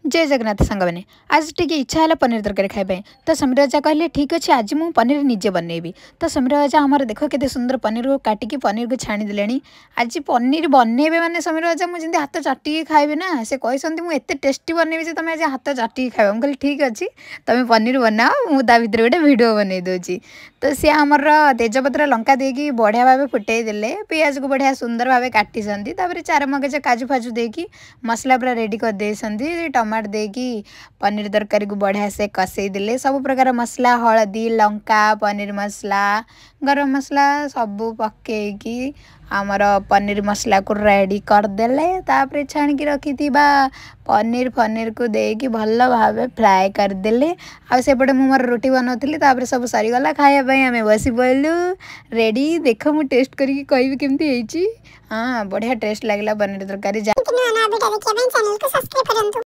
जय जगन्नाथ सांग मैंने आज टी इच्छा है पनीर तरकारी खाई तो समीर राजा कहले ठीक अच्छे आज मुझे पनीर निजे बनैबी। तो समीर राजा आमर देख के सुंदर पनीर को काटिकी पनीर को छाणीदे। आज पनीर बनैबे मैंने समीर राजा मुझे हाथ चाटिकी खाइबे ना से कहते मुझे टेस्टी बनैबी से तुम आज हाथ चाटिकी खाइब। मुझे ठीक अच्छे तुम पनीर बनाओ मुझे भर गोटे भिड बन दूसरी। तो सी आमर तेजपत्र लंका देकी बढ़िया भाव फुटे देले पियाज को बढ़िया सुंदर भाव काटी चार मगज काजू फाजू देकी मसला पूरा रेडी कर दे टमाटर देकी पनीर तरकारी को बढ़िया से कसई देले सब प्रकार मसला हलदी लंका पनीर मसला गरम मसला सबू पकईकी आमर पनीर मसला को रेडी करदेले। तापर छाणिकी रखी पनीर फनीर को देकी भल भाव फ्राए करदेले। आसेपटे मोर रोटी बनाऊली तापर सब सरीगला खायापाई आम बसी पड़ू रेडी। देख मु टेस्ट करके कहबी केमती। हाँ बढ़िया टेस्ट लगला पनीर तरकारी।